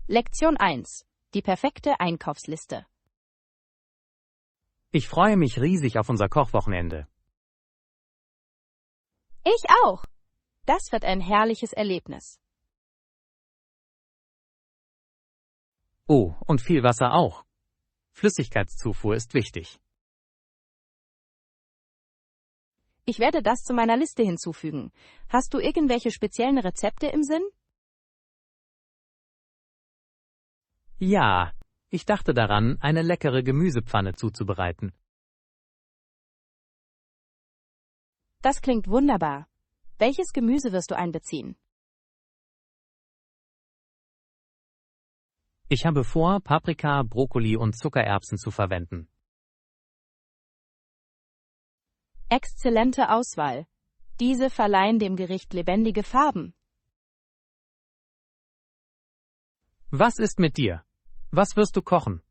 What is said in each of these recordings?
Lektion 1. Die perfekte Einkaufsliste. Ich freue mich riesig auf unser Kochwochenende. Ich auch. Das wird ein herrliches Erlebnis. Oh, und viel Wasser auch. Flüssigkeitszufuhr ist wichtig. Ich werde das zu meiner Liste hinzufügen. Hast du irgendwelche speziellen Rezepte im Sinn? Ja, ich dachte daran, eine leckere Gemüsepfanne zuzubereiten. Das klingt wunderbar. Welches Gemüse wirst du einbeziehen? Ich habe vor, Paprika, Brokkoli und Zuckererbsen zu verwenden. Exzellente Auswahl. Diese verleihen dem Gericht lebendige Farben. Was ist mit dir? Was wirst du kochen?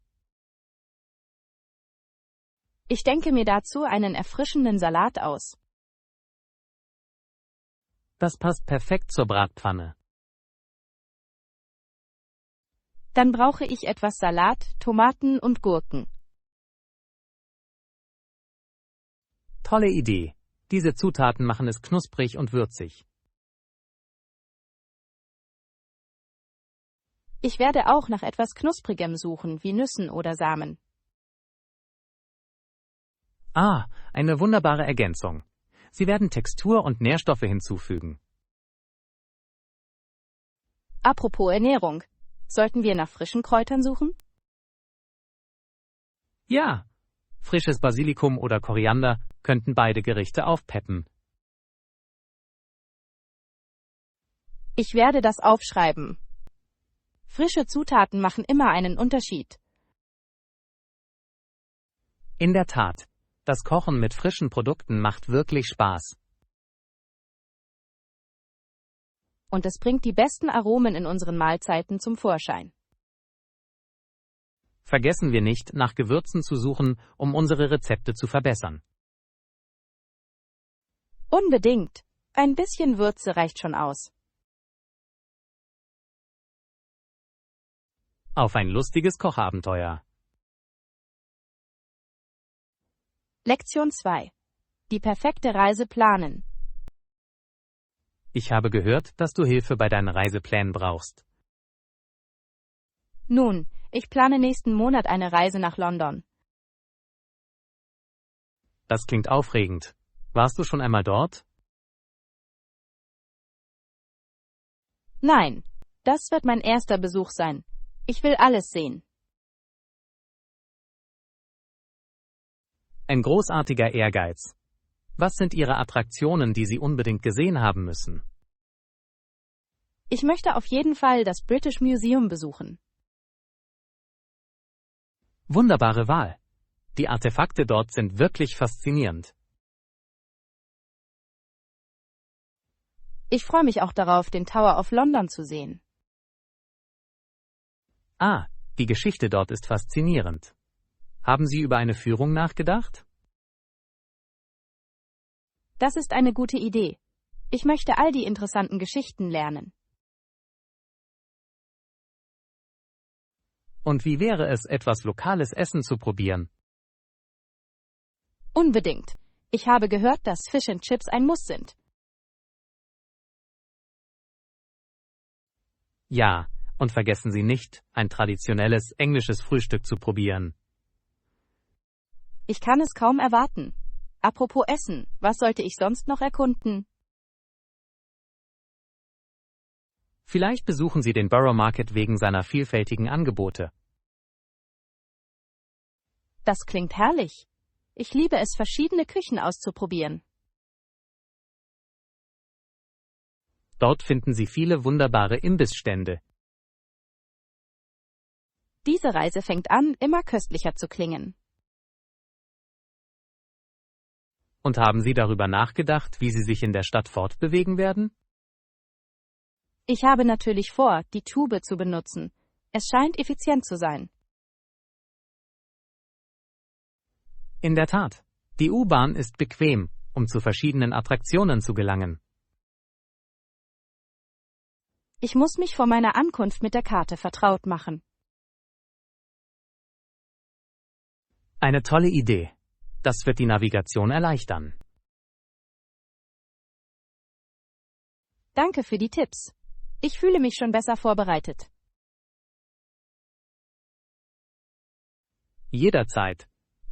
Ich denke mir dazu einen erfrischenden Salat aus. Das passt perfekt zur Bratpfanne. Dann brauche ich etwas Salat, Tomaten und Gurken. Tolle Idee. Diese Zutaten machen es knusprig und würzig. Ich werde auch nach etwas Knusprigem suchen, wie Nüssen oder Samen. Ah, eine wunderbare Ergänzung. Sie werden Textur und Nährstoffe hinzufügen. Apropos Ernährung. Sollten wir nach frischen Kräutern suchen? Ja, frisches Basilikum oder Koriander könnten beide Gerichte aufpeppen. Ich werde das aufschreiben. Frische Zutaten machen immer einen Unterschied. In der Tat, das Kochen mit frischen Produkten macht wirklich Spaß. Und es bringt die besten Aromen in unseren Mahlzeiten zum Vorschein. Vergessen wir nicht, nach Gewürzen zu suchen, um unsere Rezepte zu verbessern. Unbedingt. Ein bisschen Würze reicht schon aus. Auf ein lustiges Kochabenteuer. Lektion 2. Die perfekte Reise planen. Ich habe gehört, dass du Hilfe bei deinen Reiseplänen brauchst. Nun, ich plane nächsten Monat eine Reise nach London. Das klingt aufregend. Warst du schon einmal dort? Nein, das wird mein erster Besuch sein. Ich will alles sehen. Ein großartiger Ehrgeiz. Was sind Ihre Attraktionen, die Sie unbedingt gesehen haben müssen? Ich möchte auf jeden Fall das British Museum besuchen. Wunderbare Wahl. Die Artefakte dort sind wirklich faszinierend. Ich freue mich auch darauf, den Tower of London zu sehen. Ah, die Geschichte dort ist faszinierend. Haben Sie über eine Führung nachgedacht? Das ist eine gute Idee. Ich möchte all die interessanten Geschichten lernen. Und wie wäre es, etwas lokales Essen zu probieren? Unbedingt. Ich habe gehört, dass Fish and Chips ein Muss sind. Ja, und vergessen Sie nicht, ein traditionelles englisches Frühstück zu probieren. Ich kann es kaum erwarten. Apropos Essen, was sollte ich sonst noch erkunden? Vielleicht besuchen Sie den Borough Market wegen seiner vielfältigen Angebote. Das klingt herrlich. Ich liebe es, verschiedene Küchen auszuprobieren. Dort finden Sie viele wunderbare Imbissstände. Diese Reise fängt an, immer köstlicher zu klingen. Und haben Sie darüber nachgedacht, wie Sie sich in der Stadt fortbewegen werden? Ich habe natürlich vor, die Tube zu benutzen. Es scheint effizient zu sein. In der Tat. Die U-Bahn ist bequem, um zu verschiedenen Attraktionen zu gelangen. Ich muss mich vor meiner Ankunft mit der Karte vertraut machen. Eine tolle Idee. Das wird die Navigation erleichtern. Danke für die Tipps. Ich fühle mich schon besser vorbereitet. Jederzeit.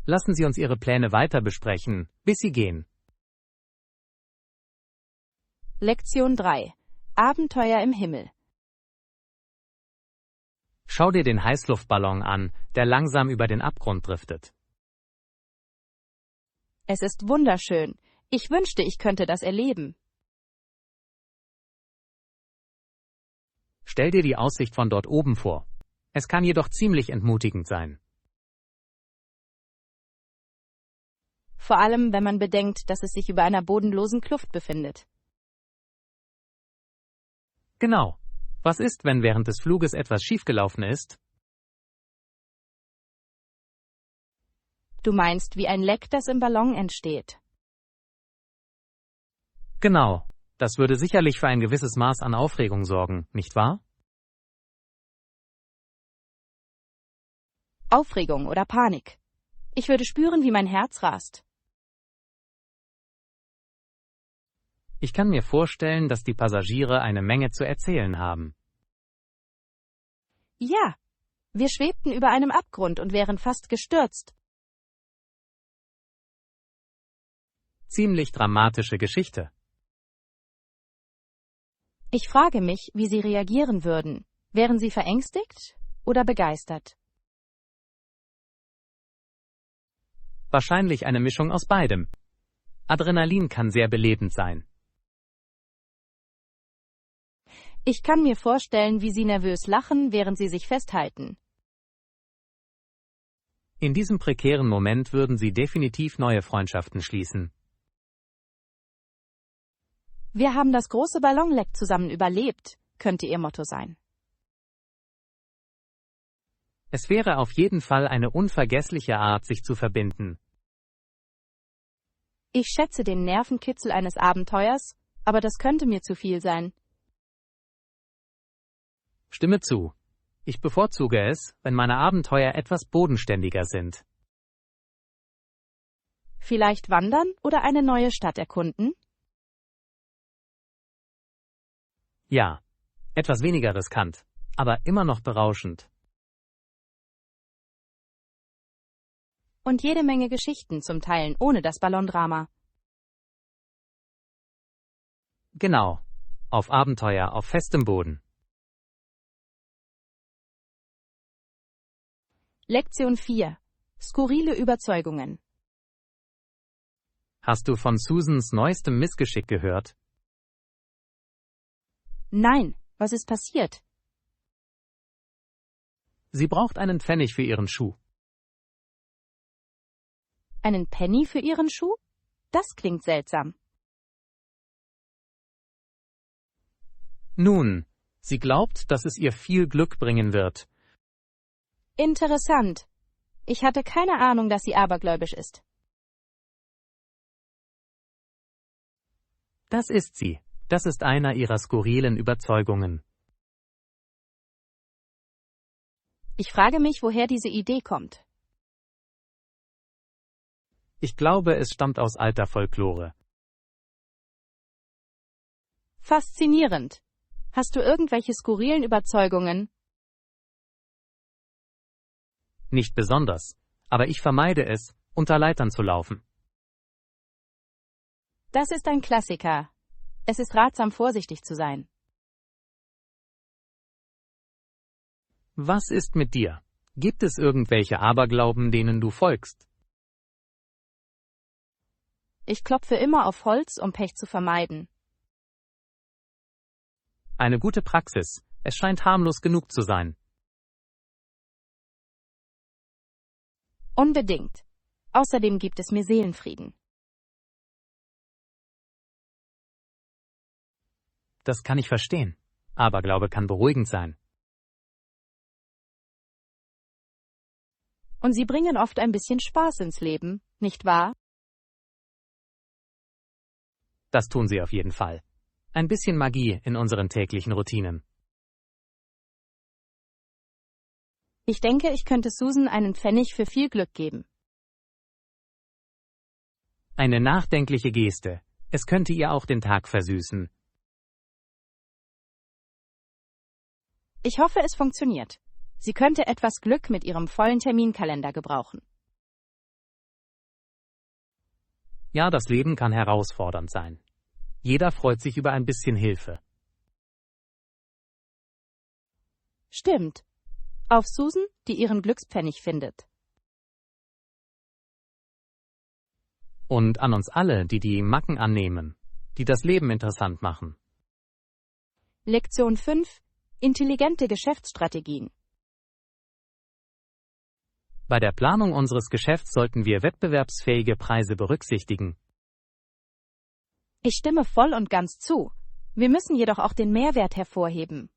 Lassen Sie uns Ihre Pläne weiter besprechen, bis Sie gehen. Lektion 3. Abenteuer im Himmel. Schau dir den Heißluftballon an, der langsam über den Abgrund driftet. Es ist wunderschön. Ich wünschte, ich könnte das erleben. Stell dir die Aussicht von dort oben vor. Es kann jedoch ziemlich entmutigend sein. Vor allem, wenn man bedenkt, dass es sich über einer bodenlosen Kluft befindet. Genau. Was ist, wenn während des Fluges etwas schiefgelaufen ist? Du meinst, wie ein Leck, das im Ballon entsteht. Genau. Das würde sicherlich für ein gewisses Maß an Aufregung sorgen, nicht wahr? Aufregung oder Panik. Ich würde spüren, wie mein Herz rast. Ich kann mir vorstellen, dass die Passagiere eine Menge zu erzählen haben. Ja, wir schwebten über einem Abgrund und wären fast gestürzt. Ziemlich dramatische Geschichte. Ich frage mich, wie sie reagieren würden. Wären sie verängstigt oder begeistert? Wahrscheinlich eine Mischung aus beidem. Adrenalin kann sehr belebend sein. Ich kann mir vorstellen, wie sie nervös lachen, während sie sich festhalten. In diesem prekären Moment würden sie definitiv neue Freundschaften schließen. Wir haben das große Ballonleck zusammen überlebt, könnte ihr Motto sein. Es wäre auf jeden Fall eine unvergessliche Art, sich zu verbinden. Ich schätze den Nervenkitzel eines Abenteuers, aber das könnte mir zu viel sein. Stimme zu. Ich bevorzuge es, wenn meine Abenteuer etwas bodenständiger sind. Vielleicht wandern oder eine neue Stadt erkunden? Ja, etwas weniger riskant, aber immer noch berauschend. Und jede Menge Geschichten zum Teilen ohne das Ballondrama. Genau. Auf Abenteuer auf festem Boden. Lektion 4. Skurrile Überzeugungen. Hast du von Susans neuestem Missgeschick gehört? Nein, was ist passiert? Sie braucht einen Pfennig für ihren Schuh. Einen Penny für ihren Schuh? Das klingt seltsam. Nun, sie glaubt, dass es ihr viel Glück bringen wird. Interessant. Ich hatte keine Ahnung, dass sie abergläubisch ist. Das ist sie. Das ist einer ihrer skurrilen Überzeugungen. Ich frage mich, woher diese Idee kommt. Ich glaube, es stammt aus alter Folklore. Faszinierend. Hast du irgendwelche skurrilen Überzeugungen? Nicht besonders, aber ich vermeide es, unter Leitern zu laufen. Das ist ein Klassiker. Es ist ratsam, vorsichtig zu sein. Was ist mit dir? Gibt es irgendwelche Aberglauben, denen du folgst? Ich klopfe immer auf Holz, um Pech zu vermeiden. Eine gute Praxis. Es scheint harmlos genug zu sein. Unbedingt. Außerdem gibt es mir Seelenfrieden. Das kann ich verstehen. Aberglaube kann beruhigend sein. Und sie bringen oft ein bisschen Spaß ins Leben, nicht wahr? Das tun sie auf jeden Fall. Ein bisschen Magie in unseren täglichen Routinen. Ich denke, ich könnte Susan einen Pfennig für viel Glück geben. Eine nachdenkliche Geste. Es könnte ihr auch den Tag versüßen. Ich hoffe, es funktioniert. Sie könnte etwas Glück mit ihrem vollen Terminkalender gebrauchen. Ja, das Leben kann herausfordernd sein. Jeder freut sich über ein bisschen Hilfe. Stimmt. Auf Susan, die ihren Glückspfennig findet. Und an uns alle, die die Macken annehmen, die das Leben interessant machen. Lektion 5. Intelligente Geschäftsstrategien. Bei der Planung unseres Geschäfts sollten wir wettbewerbsfähige Preise berücksichtigen. Ich stimme voll und ganz zu. Wir müssen jedoch auch den Mehrwert hervorheben.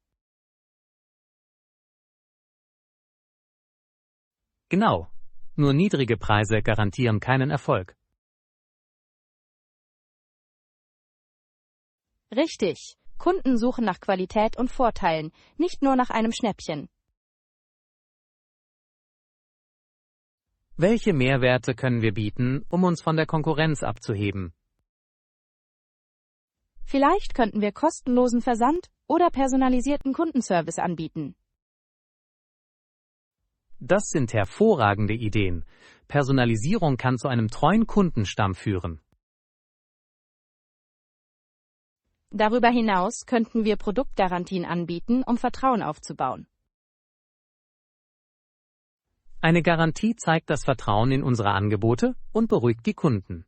Genau. Nur niedrige Preise garantieren keinen Erfolg. Richtig. Kunden suchen nach Qualität und Vorteilen, nicht nur nach einem Schnäppchen. Welche Mehrwerte können wir bieten, um uns von der Konkurrenz abzuheben? Vielleicht könnten wir kostenlosen Versand oder personalisierten Kundenservice anbieten. Das sind hervorragende Ideen. Personalisierung kann zu einem treuen Kundenstamm führen. Darüber hinaus könnten wir Produktgarantien anbieten, um Vertrauen aufzubauen. Eine Garantie zeigt das Vertrauen in unsere Angebote und beruhigt die Kunden.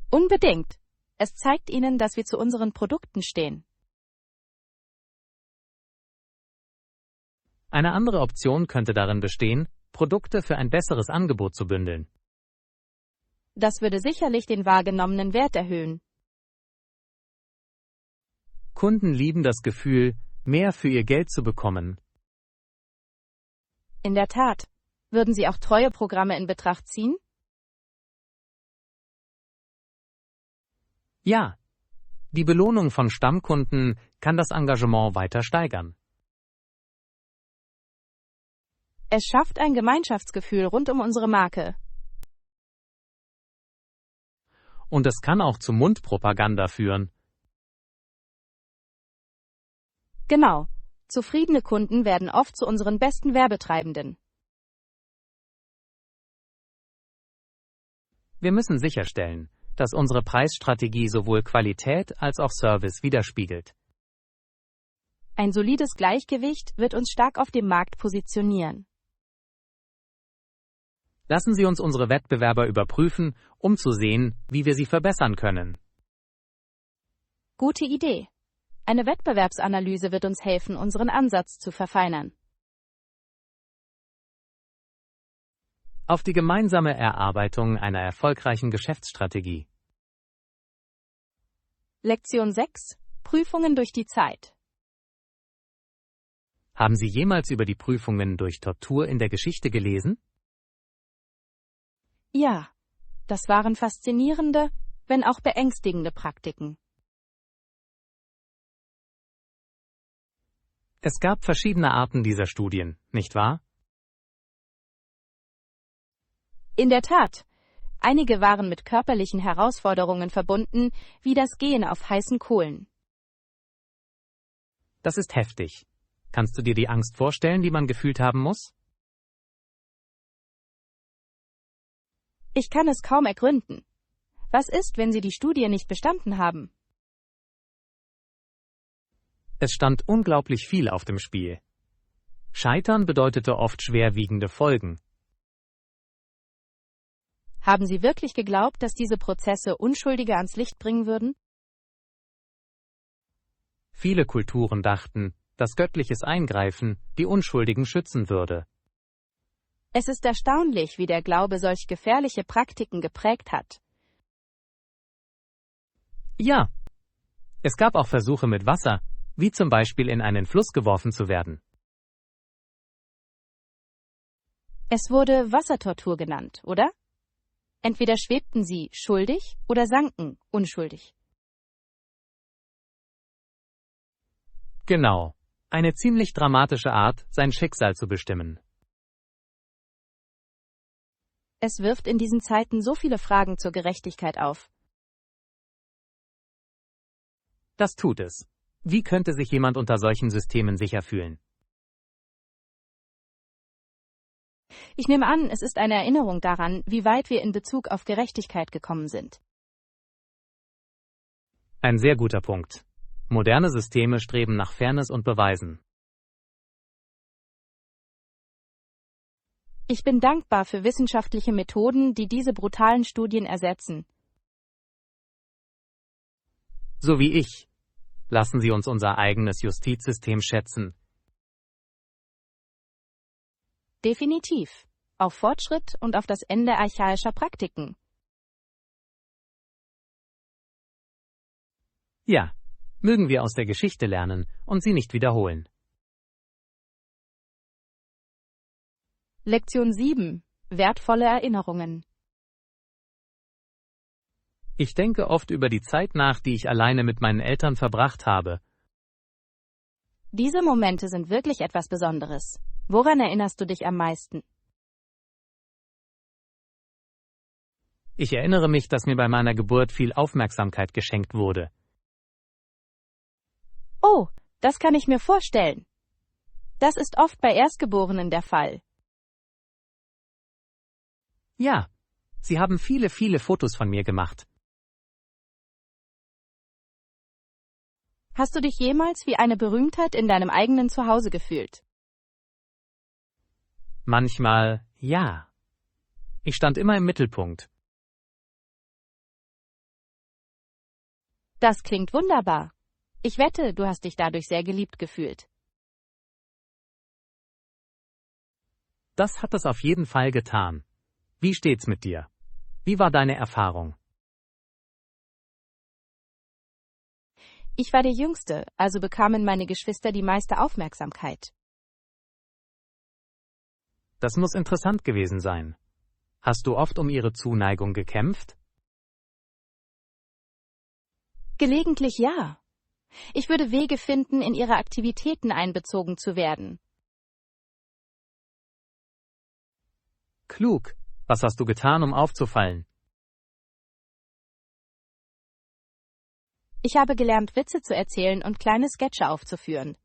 Unbedingt. Es zeigt ihnen, dass wir zu unseren Produkten stehen. Eine andere Option könnte darin bestehen, Produkte für ein besseres Angebot zu bündeln. Das würde sicherlich den wahrgenommenen Wert erhöhen. Kunden lieben das Gefühl, mehr für ihr Geld zu bekommen. In der Tat. Würden Sie auch Treueprogramme in Betracht ziehen? Ja. Die Belohnung von Stammkunden kann das Engagement weiter steigern. Es schafft ein Gemeinschaftsgefühl rund um unsere Marke. Und es kann auch zu Mundpropaganda führen. Genau. Zufriedene Kunden werden oft zu unseren besten Werbetreibenden. Wir müssen sicherstellen, dass unsere Preisstrategie sowohl Qualität als auch Service widerspiegelt. Ein solides Gleichgewicht wird uns stark auf dem Markt positionieren. Lassen Sie uns unsere Wettbewerber überprüfen, um zu sehen, wie wir sie verbessern können. Gute Idee. Eine Wettbewerbsanalyse wird uns helfen, unseren Ansatz zu verfeinern. Auf die gemeinsame Erarbeitung einer erfolgreichen Geschäftsstrategie. Lektion 6. Prüfungen durch die Zeit. Haben Sie jemals über die Prüfungen durch Tortur in der Geschichte gelesen? Ja, das waren faszinierende, wenn auch beängstigende Praktiken. Es gab verschiedene Arten dieser Studien, nicht wahr? In der Tat. Einige waren mit körperlichen Herausforderungen verbunden, wie das Gehen auf heißen Kohlen. Das ist heftig. Kannst du dir die Angst vorstellen, die man gefühlt haben muss? Ich kann es kaum ergründen. Was ist, wenn Sie die Studie nicht bestanden haben? Es stand unglaublich viel auf dem Spiel. Scheitern bedeutete oft schwerwiegende Folgen. Haben Sie wirklich geglaubt, dass diese Prozesse Unschuldige ans Licht bringen würden? Viele Kulturen dachten, dass göttliches Eingreifen die Unschuldigen schützen würde. Es ist erstaunlich, wie der Glaube solch gefährliche Praktiken geprägt hat. Ja, es gab auch Versuche mit Wasser, wie zum Beispiel in einen Fluss geworfen zu werden. Es wurde Wassertortur genannt, oder? Entweder schwebten sie schuldig oder sanken unschuldig. Genau. Eine ziemlich dramatische Art, sein Schicksal zu bestimmen. Es wirft in diesen Zeiten so viele Fragen zur Gerechtigkeit auf. Das tut es. Wie könnte sich jemand unter solchen Systemen sicher fühlen? Ich nehme an, es ist eine Erinnerung daran, wie weit wir in Bezug auf Gerechtigkeit gekommen sind. Ein sehr guter Punkt. Moderne Systeme streben nach Fairness und Beweisen. Ich bin dankbar für wissenschaftliche Methoden, die diese brutalen Studien ersetzen. So wie ich. Lassen Sie uns unser eigenes Justizsystem schätzen. Definitiv. Auf Fortschritt und auf das Ende archaischer Praktiken. Ja, mögen wir aus der Geschichte lernen und sie nicht wiederholen. Lektion 7. Wertvolle Erinnerungen. Ich denke oft über die Zeit nach, die ich alleine mit meinen Eltern verbracht habe. Diese Momente sind wirklich etwas Besonderes. Woran erinnerst du dich am meisten? Ich erinnere mich, dass mir bei meiner Geburt viel Aufmerksamkeit geschenkt wurde. Oh, das kann ich mir vorstellen. Das ist oft bei Erstgeborenen der Fall. Ja, sie haben viele Fotos von mir gemacht. Hast du dich jemals wie eine Berühmtheit in deinem eigenen Zuhause gefühlt? Manchmal ja. Ich stand immer im Mittelpunkt. Das klingt wunderbar. Ich wette, du hast dich dadurch sehr geliebt gefühlt. Das hat es auf jeden Fall getan. Wie steht's mit dir? Wie war deine Erfahrung? Ich war der Jüngste, also bekamen meine Geschwister die meiste Aufmerksamkeit. Das muss interessant gewesen sein. Hast du oft um ihre Zuneigung gekämpft? Gelegentlich ja. Ich würde Wege finden, in ihre Aktivitäten einbezogen zu werden. Klug. Was hast du getan, um aufzufallen? Ich habe gelernt, Witze zu erzählen und kleine Sketche aufzuführen.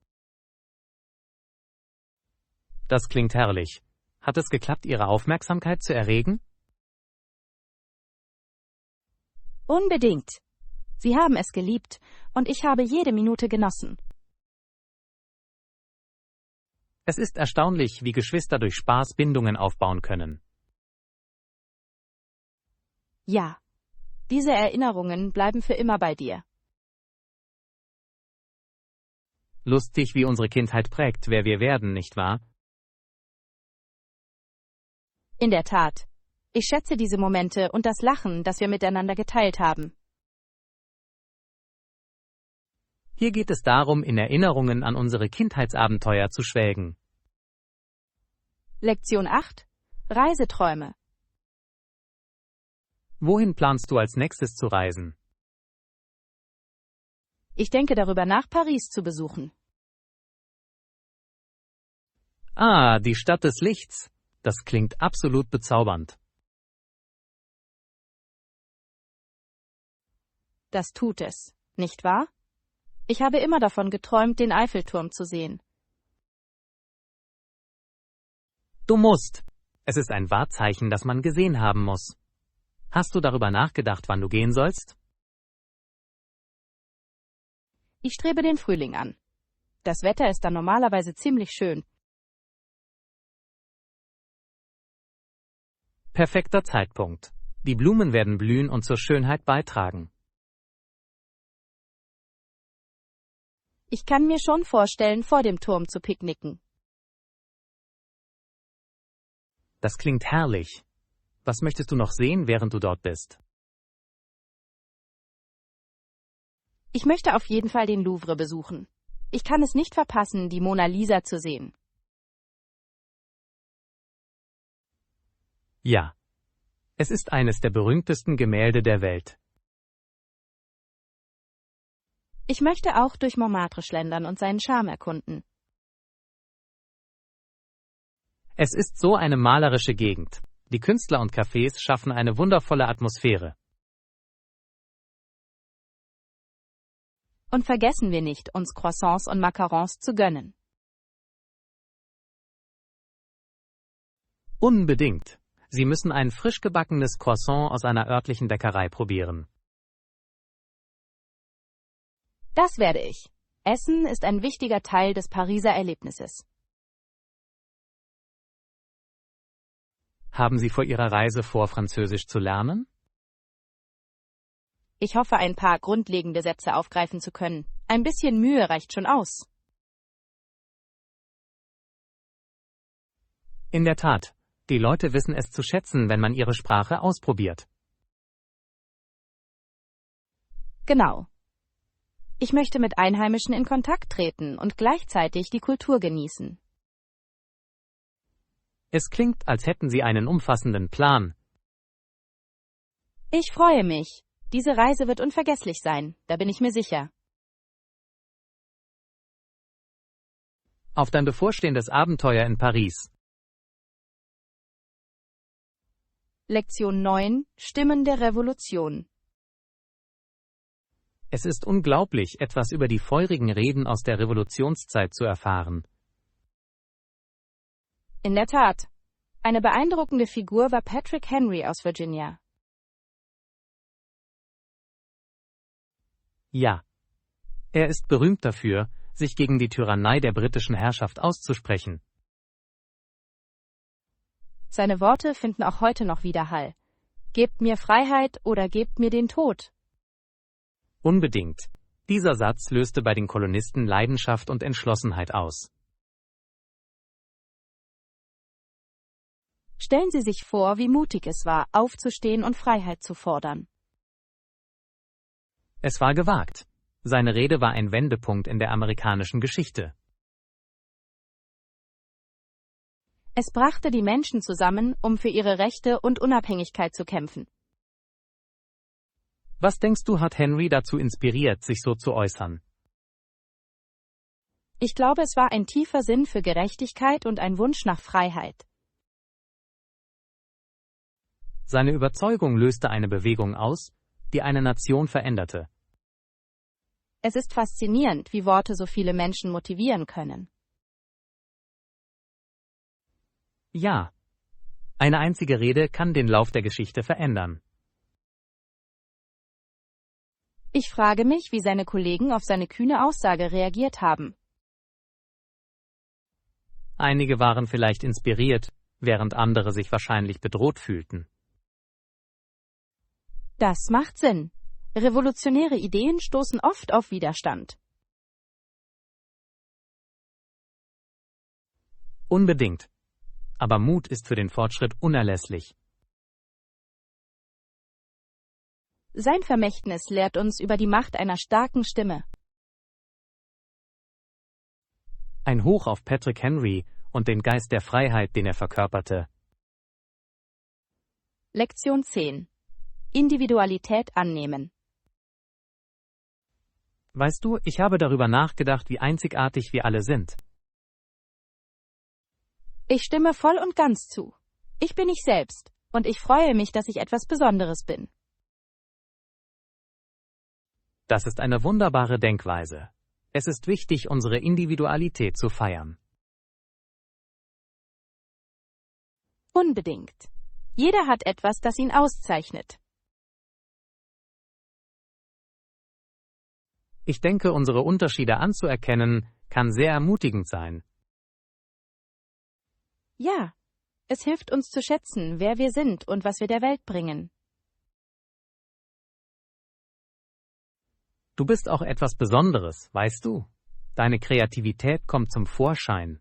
Das klingt herrlich. Hat es geklappt, ihre Aufmerksamkeit zu erregen? Unbedingt. Sie haben es geliebt, und ich habe jede Minute genossen. Es ist erstaunlich, wie Geschwister durch Spaß Bindungen aufbauen können. Ja, diese Erinnerungen bleiben für immer bei dir. Lustig, wie unsere Kindheit prägt, wer wir werden, nicht wahr? In der Tat. Ich schätze diese Momente und das Lachen, das wir miteinander geteilt haben. Hier geht es darum, in Erinnerungen an unsere Kindheitsabenteuer zu schwelgen. Lektion 8. Reiseträume. Wohin planst du als nächstes zu reisen? Ich denke darüber nach, Paris zu besuchen. Ah, die Stadt des Lichts. Das klingt absolut bezaubernd. Das tut es, nicht wahr? Ich habe immer davon geträumt, den Eiffelturm zu sehen. Du musst. Es ist ein Wahrzeichen, das man gesehen haben muss. Hast du darüber nachgedacht, wann du gehen sollst? Ich strebe den Frühling an. Das Wetter ist dann normalerweise ziemlich schön. Perfekter Zeitpunkt. Die Blumen werden blühen und zur Schönheit beitragen. Ich kann mir schon vorstellen, vor dem Turm zu picknicken. Das klingt herrlich. Was möchtest du noch sehen, während du dort bist? Ich möchte auf jeden Fall den Louvre besuchen. Ich kann es nicht verpassen, die Mona Lisa zu sehen. Ja. Es ist eines der berühmtesten Gemälde der Welt. Ich möchte auch durch Montmartre schlendern und seinen Charme erkunden. Es ist so eine malerische Gegend. Die Künstler und Cafés schaffen eine wundervolle Atmosphäre. Und vergessen wir nicht, uns Croissants und Macarons zu gönnen. Unbedingt. Sie müssen ein frisch gebackenes Croissant aus einer örtlichen Bäckerei probieren. Das werde ich. Essen ist ein wichtiger Teil des Pariser Erlebnisses. Haben Sie vor Ihrer Reise vor, Französisch zu lernen? Ich hoffe, ein paar grundlegende Sätze aufgreifen zu können. Ein bisschen Mühe reicht schon aus. In der Tat. Die Leute wissen es zu schätzen, wenn man ihre Sprache ausprobiert. Genau. Ich möchte mit Einheimischen in Kontakt treten und gleichzeitig die Kultur genießen. Es klingt, als hätten Sie einen umfassenden Plan. Ich freue mich. Diese Reise wird unvergesslich sein, da bin ich mir sicher. Auf dein bevorstehendes Abenteuer in Paris. Lektion 9: Stimmen der Revolution. Es ist unglaublich, etwas über die feurigen Reden aus der Revolutionszeit zu erfahren. In der Tat. Eine beeindruckende Figur war Patrick Henry aus Virginia. Ja. Er ist berühmt dafür, sich gegen die Tyrannei der britischen Herrschaft auszusprechen. Seine Worte finden auch heute noch Widerhall. Gebt mir Freiheit oder gebt mir den Tod. Unbedingt. Dieser Satz löste bei den Kolonisten Leidenschaft und Entschlossenheit aus. Stellen Sie sich vor, wie mutig es war, aufzustehen und Freiheit zu fordern. Es war gewagt. Seine Rede war ein Wendepunkt in der amerikanischen Geschichte. Es brachte die Menschen zusammen, um für ihre Rechte und Unabhängigkeit zu kämpfen. Was denkst du, hat Henry dazu inspiriert, sich so zu äußern? Ich glaube, es war ein tiefer Sinn für Gerechtigkeit und ein Wunsch nach Freiheit. Seine Überzeugung löste eine Bewegung aus, die eine Nation veränderte. Es ist faszinierend, wie Worte so viele Menschen motivieren können. Ja. Eine einzige Rede kann den Lauf der Geschichte verändern. Ich frage mich, wie seine Kollegen auf seine kühne Aussage reagiert haben. Einige waren vielleicht inspiriert, während andere sich wahrscheinlich bedroht fühlten. Das macht Sinn. Revolutionäre Ideen stoßen oft auf Widerstand. Unbedingt. Aber Mut ist für den Fortschritt unerlässlich. Sein Vermächtnis lehrt uns über die Macht einer starken Stimme. Ein Hoch auf Patrick Henry und den Geist der Freiheit, den er verkörperte. Lektion 10: Individualität annehmen. Weißt du, ich habe darüber nachgedacht, wie einzigartig wir alle sind. Ich stimme voll und ganz zu. Ich bin ich selbst, und ich freue mich, dass ich etwas Besonderes bin. Das ist eine wunderbare Denkweise. Es ist wichtig, unsere Individualität zu feiern. Unbedingt. Jeder hat etwas, das ihn auszeichnet. Ich denke, unsere Unterschiede anzuerkennen, kann sehr ermutigend sein. Ja, es hilft uns zu schätzen, wer wir sind und was wir der Welt bringen. Du bist auch etwas Besonderes, weißt du? Deine Kreativität kommt zum Vorschein.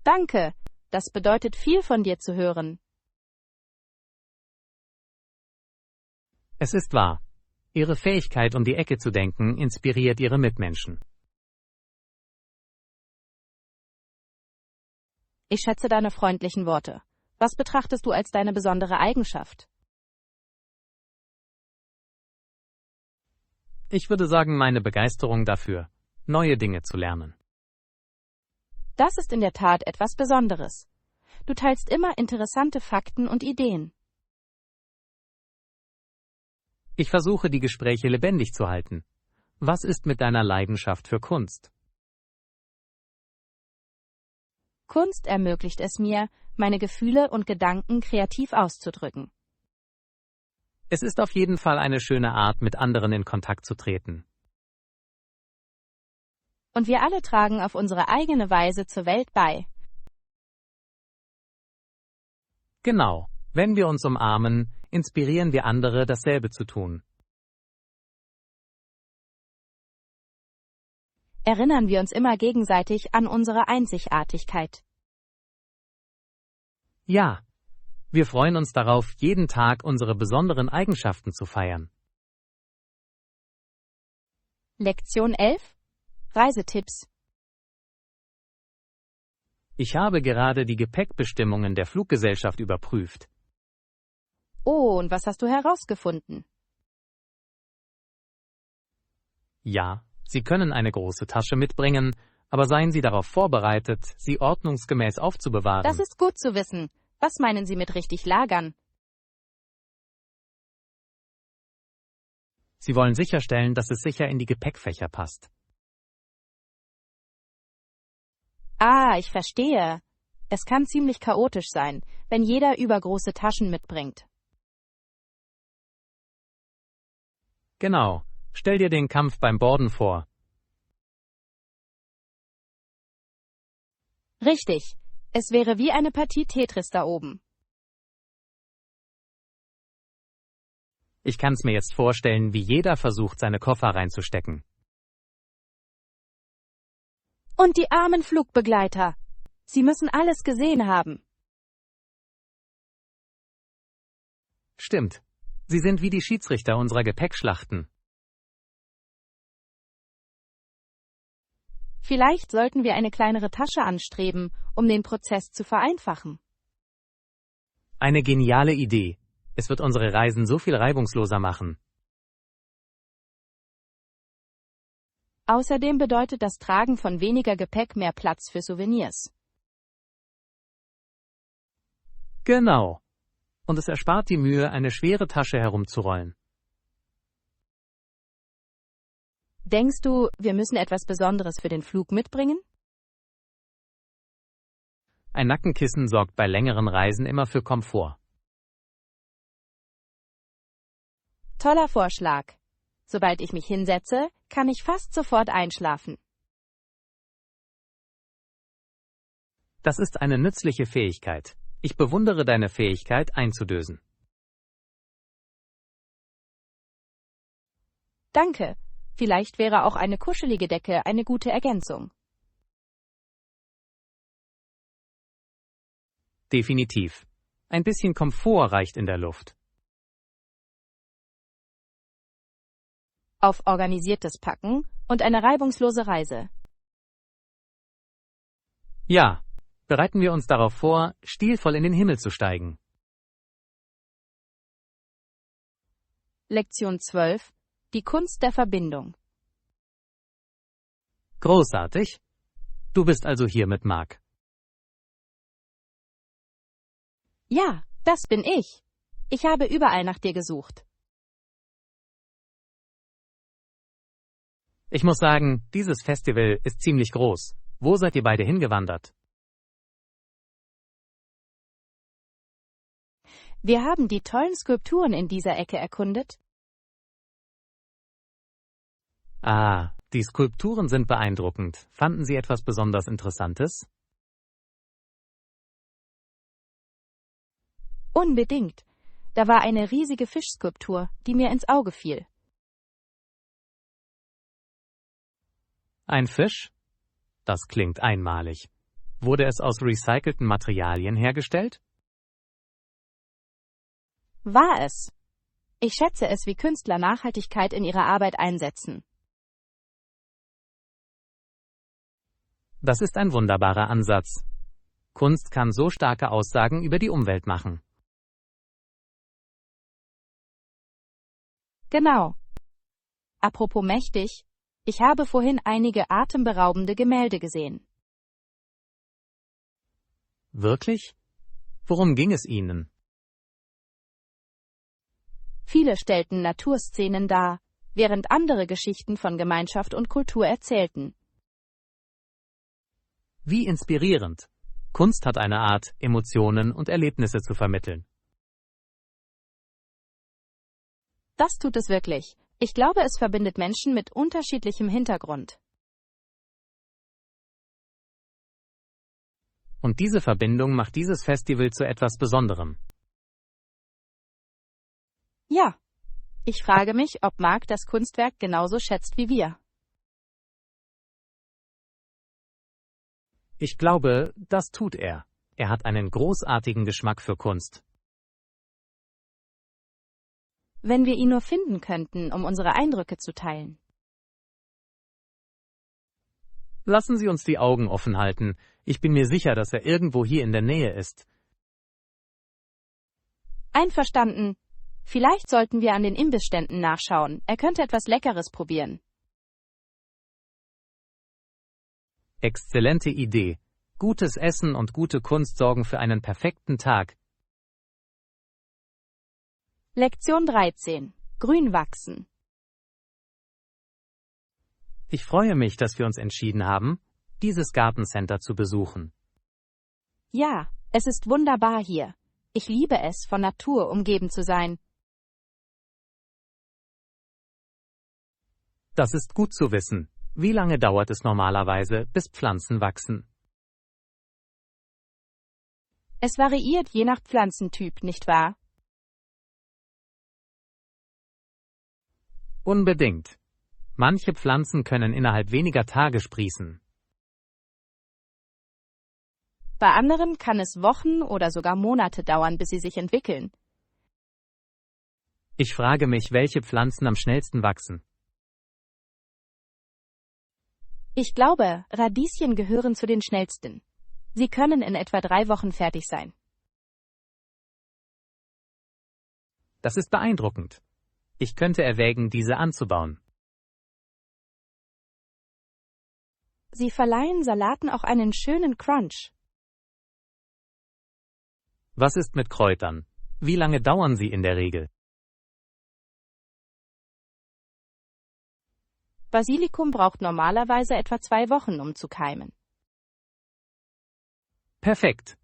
Danke, das bedeutet viel von dir zu hören. Es ist wahr. Ihre Fähigkeit, um die Ecke zu denken, inspiriert ihre Mitmenschen. Ich schätze deine freundlichen Worte. Was betrachtest du als deine besondere Eigenschaft? Ich würde sagen, meine Begeisterung dafür, neue Dinge zu lernen. Das ist in der Tat etwas Besonderes. Du teilst immer interessante Fakten und Ideen. Ich versuche, die Gespräche lebendig zu halten. Was ist mit deiner Leidenschaft für Kunst? Kunst ermöglicht es mir, meine Gefühle und Gedanken kreativ auszudrücken. Es ist auf jeden Fall eine schöne Art, mit anderen in Kontakt zu treten. Und wir alle tragen auf unsere eigene Weise zur Welt bei. Genau, wenn wir uns umarmen, inspirieren wir andere, dasselbe zu tun. Erinnern wir uns immer gegenseitig an unsere Einzigartigkeit. Ja, wir freuen uns darauf, jeden Tag unsere besonderen Eigenschaften zu feiern. Lektion 11. Reisetipps. Ich habe gerade die Gepäckbestimmungen der Fluggesellschaft überprüft. Oh, und was hast du herausgefunden? Ja, Sie können eine große Tasche mitbringen, aber seien Sie darauf vorbereitet, sie ordnungsgemäß aufzubewahren. Das ist gut zu wissen. Was meinen Sie mit richtig lagern? Sie wollen sicherstellen, dass es sicher in die Gepäckfächer passt. Ah, ich verstehe. Es kann ziemlich chaotisch sein, wenn jeder übergroße Taschen mitbringt. Genau. Stell dir den Kampf beim Borden vor. Richtig. Es wäre wie eine Partie Tetris da oben. Ich kann's mir jetzt vorstellen, wie jeder versucht, seine Koffer reinzustecken. Und die armen Flugbegleiter. Sie müssen alles gesehen haben. Stimmt. Sie sind wie die Schiedsrichter unserer Gepäckschlachten. Vielleicht sollten wir eine kleinere Tasche anstreben, um den Prozess zu vereinfachen. Eine geniale Idee. Es wird unsere Reisen so viel reibungsloser machen. Außerdem bedeutet das Tragen von weniger Gepäck mehr Platz für Souvenirs. Genau. Und es erspart die Mühe, eine schwere Tasche herumzurollen. Denkst du, wir müssen etwas Besonderes für den Flug mitbringen? Ein Nackenkissen sorgt bei längeren Reisen immer für Komfort. Toller Vorschlag. Sobald ich mich hinsetze, kann ich fast sofort einschlafen. Das ist eine nützliche Fähigkeit. Ich bewundere deine Fähigkeit, einzudösen. Danke. Vielleicht wäre auch eine kuschelige Decke eine gute Ergänzung. Definitiv. Ein bisschen Komfort reicht in der Luft. Auf organisiertes Packen und eine reibungslose Reise. Ja, bereiten wir uns darauf vor, stilvoll in den Himmel zu steigen. Lektion 12. Die Kunst der Verbindung. Großartig. Du bist also hier mit Mark. Ja, das bin ich. Ich habe überall nach dir gesucht. Ich muss sagen, dieses Festival ist ziemlich groß. Wo seid ihr beide hingewandert? Wir haben die tollen Skulpturen in dieser Ecke erkundet. Ah, die Skulpturen sind beeindruckend. Fanden Sie etwas besonders Interessantes? Unbedingt. Da war eine riesige Fischskulptur, die mir ins Auge fiel. Ein Fisch? Das klingt einmalig. Wurde es aus recycelten Materialien hergestellt? War es. Ich schätze es, wie Künstler Nachhaltigkeit in ihrer Arbeit einsetzen. Das ist ein wunderbarer Ansatz. Kunst kann so starke Aussagen über die Umwelt machen. Genau. Apropos mächtig, ich habe vorhin einige atemberaubende Gemälde gesehen. Wirklich? Worum ging es Ihnen? Viele stellten Naturszenen dar, während andere Geschichten von Gemeinschaft und Kultur erzählten. Wie inspirierend! Kunst hat eine Art, Emotionen und Erlebnisse zu vermitteln. Das tut es wirklich. Ich glaube, es verbindet Menschen mit unterschiedlichem Hintergrund. Und diese Verbindung macht dieses Festival zu etwas Besonderem. Ja. Ich frage mich, ob Mark das Kunstwerk genauso schätzt wie wir. Ich glaube, das tut er. Er hat einen großartigen Geschmack für Kunst. Wenn wir ihn nur finden könnten, um unsere Eindrücke zu teilen. Lassen Sie uns die Augen offen halten. Ich bin mir sicher, dass er irgendwo hier in der Nähe ist. Einverstanden. Vielleicht sollten wir an den Imbissständen nachschauen. Er könnte etwas Leckeres probieren. Exzellente Idee. Gutes Essen und gute Kunst sorgen für einen perfekten Tag. Lektion 13. Grün wachsen. Ich freue mich, dass wir uns entschieden haben, dieses Gartencenter zu besuchen. Ja, es ist wunderbar hier. Ich liebe es, von Natur umgeben zu sein. Das ist gut zu wissen. Wie lange dauert es normalerweise, bis Pflanzen wachsen? Es variiert je nach Pflanzentyp, nicht wahr? Unbedingt. Manche Pflanzen können innerhalb weniger Tage sprießen. Bei anderen kann es Wochen oder sogar Monate dauern, bis sie sich entwickeln. Ich frage mich, welche Pflanzen am schnellsten wachsen. Ich glaube, Radieschen gehören zu den schnellsten. Sie können in etwa 3 Wochen fertig sein. Das ist beeindruckend. Ich könnte erwägen, diese anzubauen. Sie verleihen Salaten auch einen schönen Crunch. Was ist mit Kräutern? Wie lange dauern sie in der Regel? Basilikum braucht normalerweise etwa 2 Wochen, um zu keimen. Perfekt.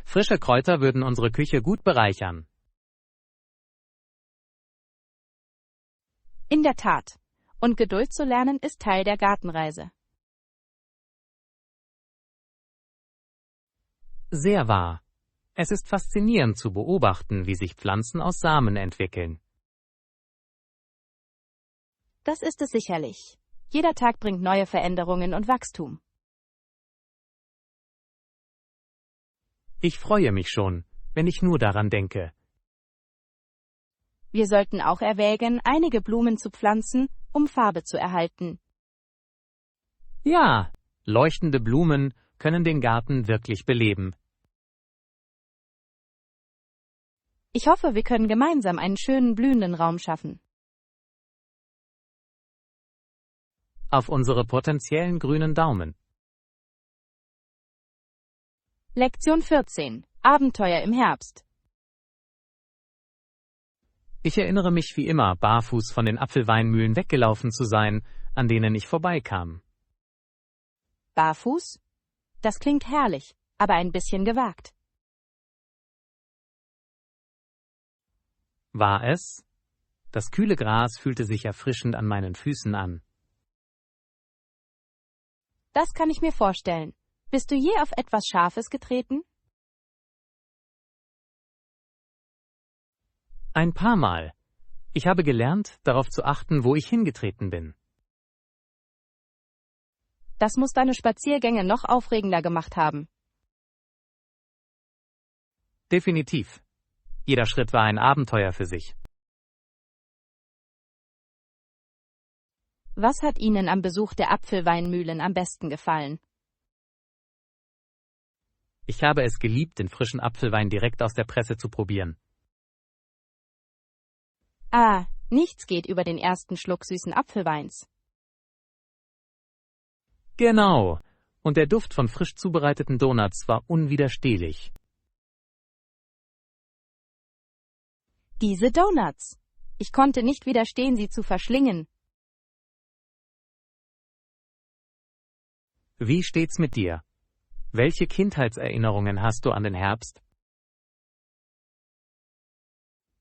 Frische Kräuter würden unsere Küche gut bereichern. In der Tat. Und Geduld zu lernen ist Teil der Gartenreise. Sehr wahr. Es ist faszinierend zu beobachten, wie sich Pflanzen aus Samen entwickeln. Das ist es sicherlich. Jeder Tag bringt neue Veränderungen und Wachstum. Ich freue mich schon, wenn ich nur daran denke. Wir sollten auch erwägen, einige Blumen zu pflanzen, um Farbe zu erhalten. Ja, leuchtende Blumen können den Garten wirklich beleben. Ich hoffe, wir können gemeinsam einen schönen blühenden Raum schaffen. Auf unsere potenziellen grünen Daumen. Lektion 14. Abenteuer im Herbst. Ich erinnere mich wie immer, barfuß von den Apfelweinmühlen weggelaufen zu sein, an denen ich vorbeikam. Barfuß? Das klingt herrlich, aber ein bisschen gewagt. War es? Das kühle Gras fühlte sich erfrischend an meinen Füßen an. Das kann ich mir vorstellen. Bist du je auf etwas Scharfes getreten? Ein paar Mal. Ich habe gelernt, darauf zu achten, wo ich hingetreten bin. Das muss deine Spaziergänge noch aufregender gemacht haben. Definitiv. Jeder Schritt war ein Abenteuer für sich. Was hat Ihnen am Besuch der Apfelweinmühlen am besten gefallen? Ich habe es geliebt, den frischen Apfelwein direkt aus der Presse zu probieren. Ah, nichts geht über den ersten Schluck süßen Apfelweins. Genau. Und der Duft von frisch zubereiteten Donuts war unwiderstehlich. Diese Donuts. Ich konnte nicht widerstehen, sie zu verschlingen. Wie steht's mit dir? Welche Kindheitserinnerungen hast du an den Herbst?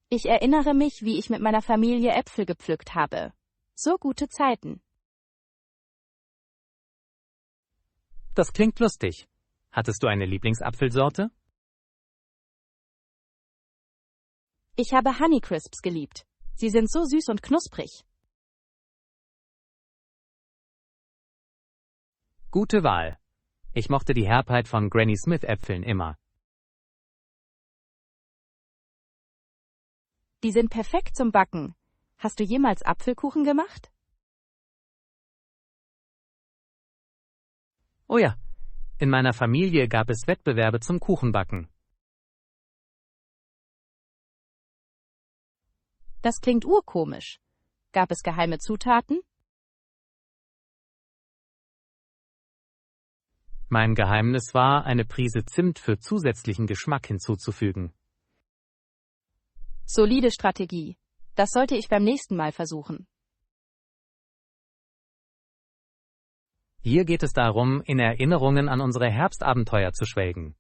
Ich erinnere mich, wie ich mit meiner Familie Äpfel gepflückt habe. So gute Zeiten. Das klingt lustig. Hattest du eine Lieblingsapfelsorte? Ich habe Honeycrisps geliebt. Sie sind so süß und knusprig. Gute Wahl. Ich mochte die Herbheit von Granny Smith Äpfeln immer. Die sind perfekt zum Backen. Hast du jemals Apfelkuchen gemacht? Oh ja, in meiner Familie gab es Wettbewerbe zum Kuchenbacken. Das klingt urkomisch. Gab es geheime Zutaten? Mein Geheimnis war, eine Prise Zimt für zusätzlichen Geschmack hinzuzufügen. Solide Strategie. Das sollte ich beim nächsten Mal versuchen. Hier geht es darum, in Erinnerungen an unsere Herbstabenteuer zu schwelgen.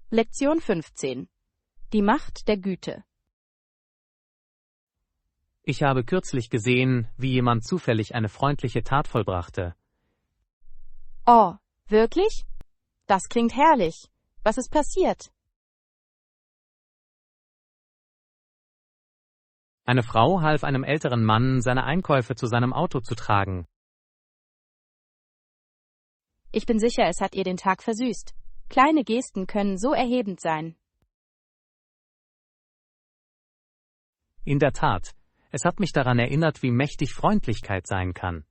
Lektion 15. Die Macht der Güte. Ich habe kürzlich gesehen, wie jemand zufällig eine freundliche Tat vollbrachte. Oh, wirklich? Das klingt herrlich. Was ist passiert? Eine Frau half einem älteren Mann, seine Einkäufe zu seinem Auto zu tragen. Ich bin sicher, es hat ihr den Tag versüßt. Kleine Gesten können so erhebend sein. In der Tat, es hat mich daran erinnert, wie mächtig Freundlichkeit sein kann.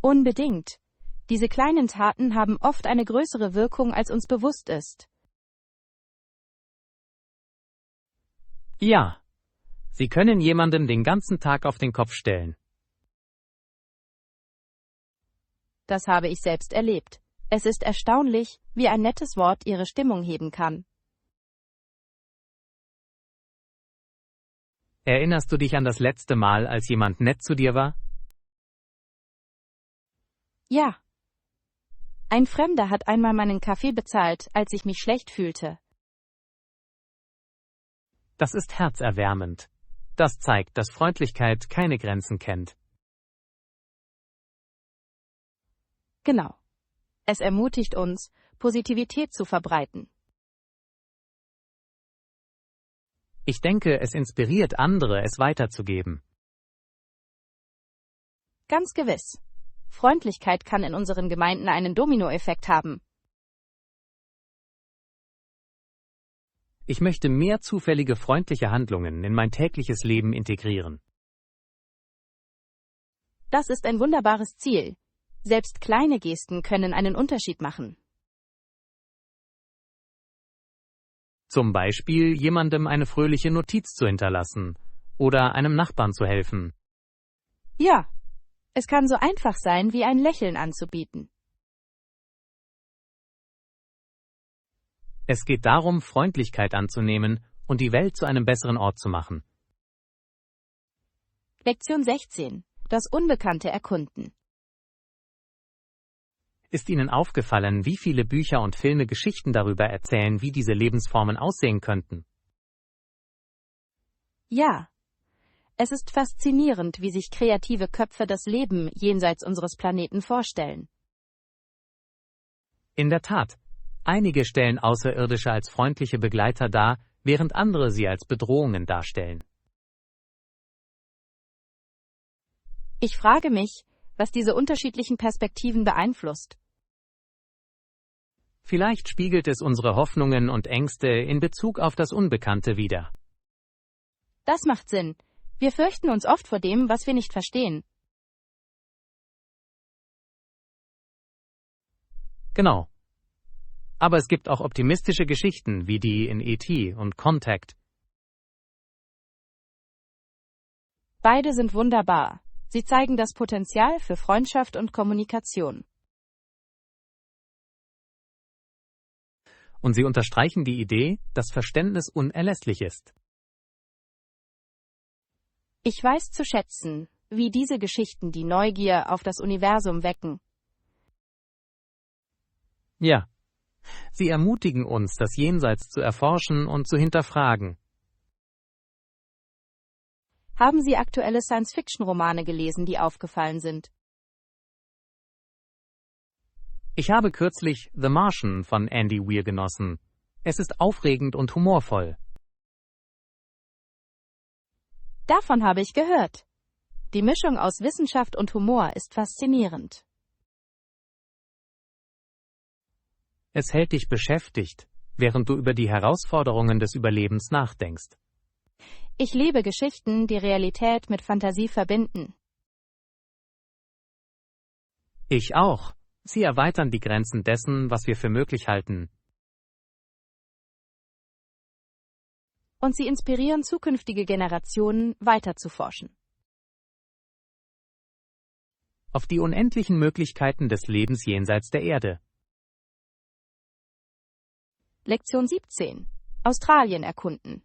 Unbedingt. Diese kleinen Taten haben oft eine größere Wirkung, als uns bewusst ist. Ja, sie können jemanden den ganzen Tag auf den Kopf stellen. Das habe ich selbst erlebt. Es ist erstaunlich, wie ein nettes Wort ihre Stimmung heben kann. Erinnerst du dich an das letzte Mal, als jemand nett zu dir war? Ja. Ein Fremder hat einmal meinen Kaffee bezahlt, als ich mich schlecht fühlte. Das ist herzerwärmend. Das zeigt, dass Freundlichkeit keine Grenzen kennt. Genau. Es ermutigt uns, Positivität zu verbreiten. Ich denke, es inspiriert andere, es weiterzugeben. Ganz gewiss. Freundlichkeit kann in unseren Gemeinden einen Dominoeffekt haben. Ich möchte mehr zufällige freundliche Handlungen in mein tägliches Leben integrieren. Das ist ein wunderbares Ziel. Selbst kleine Gesten können einen Unterschied machen. Zum Beispiel jemandem eine fröhliche Notiz zu hinterlassen oder einem Nachbarn zu helfen. Ja, es kann so einfach sein, wie ein Lächeln anzubieten. Es geht darum, Freundlichkeit anzunehmen und die Welt zu einem besseren Ort zu machen. Lektion 16. Das Unbekannte erkunden. Ist Ihnen aufgefallen, wie viele Bücher und Filme Geschichten darüber erzählen, wie diese Lebensformen aussehen könnten? Ja. Es ist faszinierend, wie sich kreative Köpfe das Leben jenseits unseres Planeten vorstellen. In der Tat, einige stellen Außerirdische als freundliche Begleiter dar, während andere sie als Bedrohungen darstellen. Ich frage mich, was diese unterschiedlichen Perspektiven beeinflusst. Vielleicht spiegelt es unsere Hoffnungen und Ängste in Bezug auf das Unbekannte wider. Das macht Sinn. Wir fürchten uns oft vor dem, was wir nicht verstehen. Genau. Aber es gibt auch optimistische Geschichten, wie die in E.T. und Contact. Beide sind wunderbar. Sie zeigen das Potenzial für Freundschaft und Kommunikation. Und sie unterstreichen die Idee, dass Verständnis unerlässlich ist. Ich weiß zu schätzen, wie diese Geschichten die Neugier auf das Universum wecken. Ja, sie ermutigen uns, das Jenseits zu erforschen und zu hinterfragen. Haben Sie aktuelle Science-Fiction-Romane gelesen, die aufgefallen sind? Ich habe kürzlich The Martian von Andy Weir genossen. Es ist aufregend und humorvoll. Davon habe ich gehört. Die Mischung aus Wissenschaft und Humor ist faszinierend. Es hält dich beschäftigt, während du über die Herausforderungen des Überlebens nachdenkst. Ich liebe Geschichten, die Realität mit Fantasie verbinden. Ich auch. Sie erweitern die Grenzen dessen, was wir für möglich halten. Und sie inspirieren zukünftige Generationen, weiter zu forschen. Auf die unendlichen Möglichkeiten des Lebens jenseits der Erde. Lektion 17. Australien erkunden.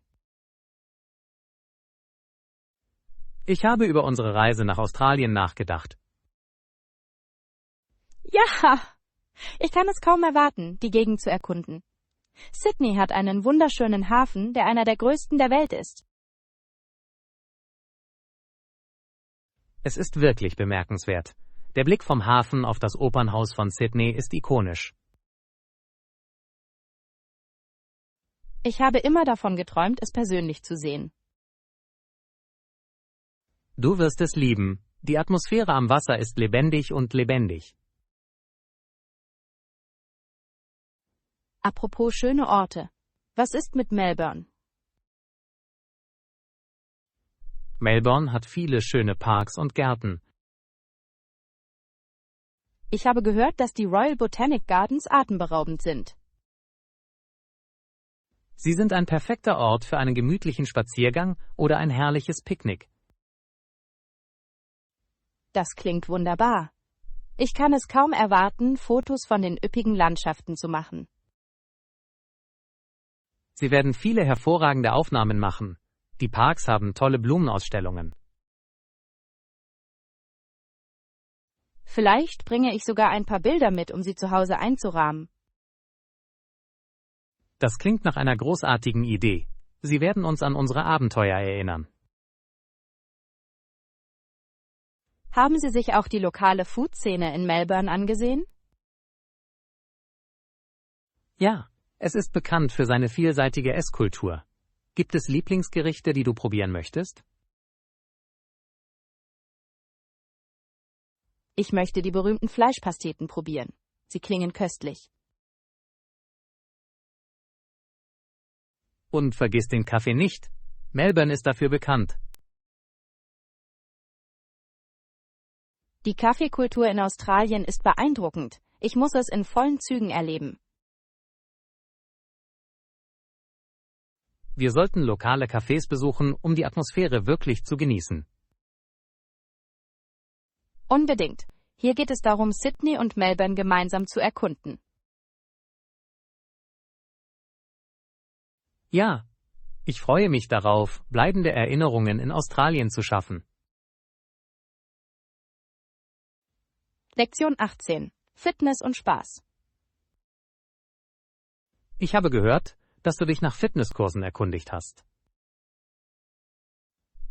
Ich habe über unsere Reise nach Australien nachgedacht. Ja, ich kann es kaum erwarten, die Gegend zu erkunden. Sydney hat einen wunderschönen Hafen, der einer der größten der Welt ist. Es ist wirklich bemerkenswert. Der Blick vom Hafen auf das Opernhaus von Sydney ist ikonisch. Ich habe immer davon geträumt, es persönlich zu sehen. Du wirst es lieben. Die Atmosphäre am Wasser ist lebendig und lebendig. Apropos schöne Orte. Was ist mit Melbourne? Melbourne hat viele schöne Parks und Gärten. Ich habe gehört, dass die Royal Botanic Gardens atemberaubend sind. Sie sind ein perfekter Ort für einen gemütlichen Spaziergang oder ein herrliches Picknick. Das klingt wunderbar. Ich kann es kaum erwarten, Fotos von den üppigen Landschaften zu machen. Sie werden viele hervorragende Aufnahmen machen. Die Parks haben tolle Blumenausstellungen. Vielleicht bringe ich sogar ein paar Bilder mit, um sie zu Hause einzurahmen. Das klingt nach einer großartigen Idee. Sie werden uns an unsere Abenteuer erinnern. Haben Sie sich auch die lokale Food-Szene in Melbourne angesehen? Ja, es ist bekannt für seine vielseitige Esskultur. Gibt es Lieblingsgerichte, die du probieren möchtest? Ich möchte die berühmten Fleischpasteten probieren. Sie klingen köstlich. Und vergiss den Kaffee nicht. Melbourne ist dafür bekannt. Die Kaffeekultur in Australien ist beeindruckend. Ich muss es in vollen Zügen erleben. Wir sollten lokale Cafés besuchen, um die Atmosphäre wirklich zu genießen. Unbedingt. Hier geht es darum, Sydney und Melbourne gemeinsam zu erkunden. Ja, ich freue mich darauf, bleibende Erinnerungen in Australien zu schaffen. Lektion 18. Fitness und Spaß. Ich habe gehört, dass du dich nach Fitnesskursen erkundigt hast.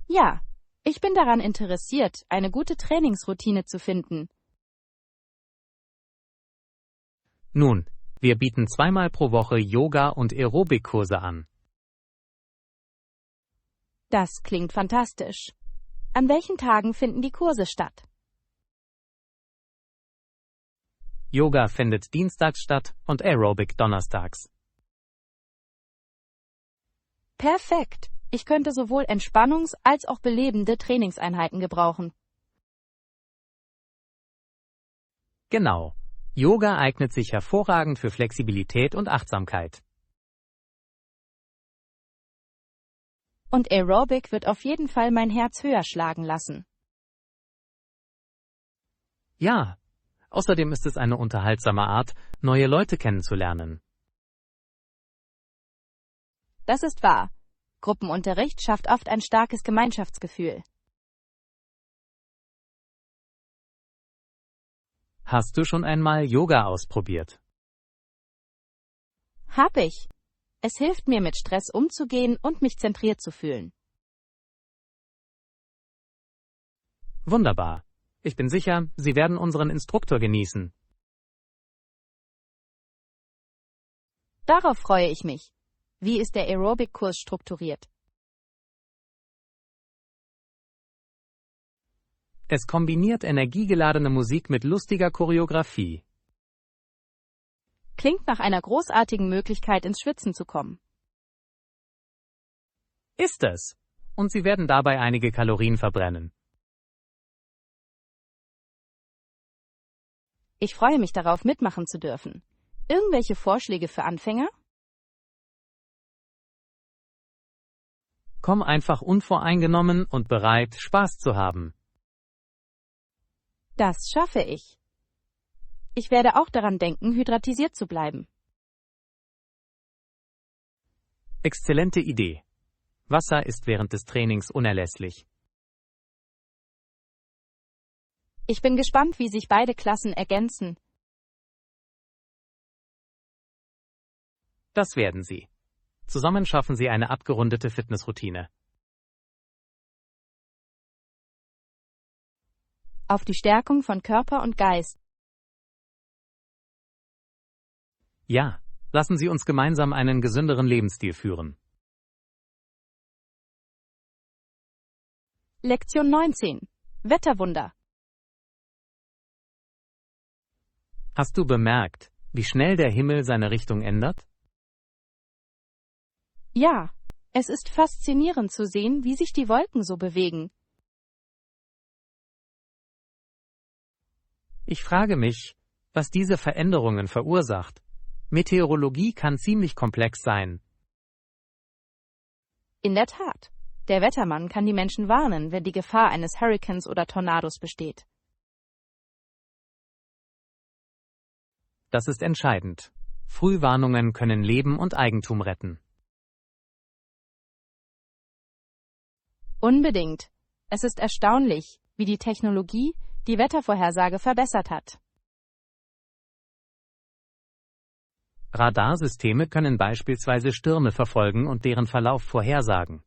Ja, ich bin daran interessiert, eine gute Trainingsroutine zu finden. Nun, wir bieten 2-mal pro Woche Yoga- und Aerobikkurse an. Das klingt fantastisch. An welchen Tagen finden die Kurse statt? Yoga findet dienstags statt und Aerobik donnerstags. Perfekt. Ich könnte sowohl Entspannungs- als auch belebende Trainingseinheiten gebrauchen. Genau. Yoga eignet sich hervorragend für Flexibilität und Achtsamkeit. Und Aerobic wird auf jeden Fall mein Herz höher schlagen lassen. Ja, außerdem ist es eine unterhaltsame Art, neue Leute kennenzulernen. Das ist wahr. Gruppenunterricht schafft oft ein starkes Gemeinschaftsgefühl. Hast du schon einmal Yoga ausprobiert? Hab ich. Es hilft mir, mit Stress umzugehen und mich zentriert zu fühlen. Wunderbar. Ich bin sicher, Sie werden unseren Instruktor genießen. Darauf freue ich mich. Wie ist der Aerobic-Kurs strukturiert? Es kombiniert energiegeladene Musik mit lustiger Choreografie. Klingt nach einer großartigen Möglichkeit, ins Schwitzen zu kommen. Ist es. Und Sie werden dabei einige Kalorien verbrennen. Ich freue mich darauf, mitmachen zu dürfen. Irgendwelche Vorschläge für Anfänger? Komm einfach unvoreingenommen und bereit, Spaß zu haben. Das schaffe ich. Ich werde auch daran denken, hydratisiert zu bleiben. Exzellente Idee. Wasser ist während des Trainings unerlässlich. Ich bin gespannt, wie sich beide Klassen ergänzen. Das werden Sie. Zusammen schaffen Sie eine abgerundete Fitnessroutine. Auf die Stärkung von Körper und Geist. Ja, lassen Sie uns gemeinsam einen gesünderen Lebensstil führen. Lektion 19. Wetterwunder. Hast du bemerkt, wie schnell der Himmel seine Richtung ändert? Ja, es ist faszinierend zu sehen, wie sich die Wolken so bewegen. Ich frage mich, was diese Veränderungen verursacht. Meteorologie kann ziemlich komplex sein. In der Tat. Der Wettermann kann die Menschen warnen, wenn die Gefahr eines Hurrikans oder Tornados besteht. Das ist entscheidend. Frühwarnungen können Leben und Eigentum retten. Unbedingt. Es ist erstaunlich, wie die Technologie die Wettervorhersage verbessert hat. Radarsysteme können beispielsweise Stürme verfolgen und deren Verlauf vorhersagen.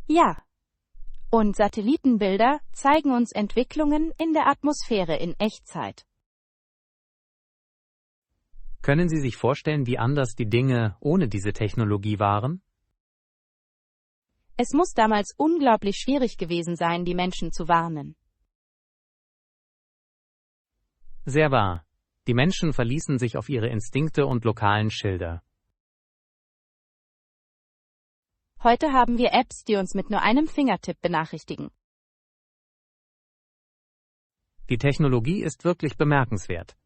Ja. Und Satellitenbilder zeigen uns Entwicklungen in der Atmosphäre in Echtzeit. Können Sie sich vorstellen, wie anders die Dinge ohne diese Technologie waren? Es muss damals unglaublich schwierig gewesen sein, die Menschen zu warnen. Sehr wahr. Die Menschen verließen sich auf ihre Instinkte und lokalen Schilder. Heute haben wir Apps, die uns mit nur einem Fingertipp benachrichtigen. Die Technologie ist wirklich bemerkenswert.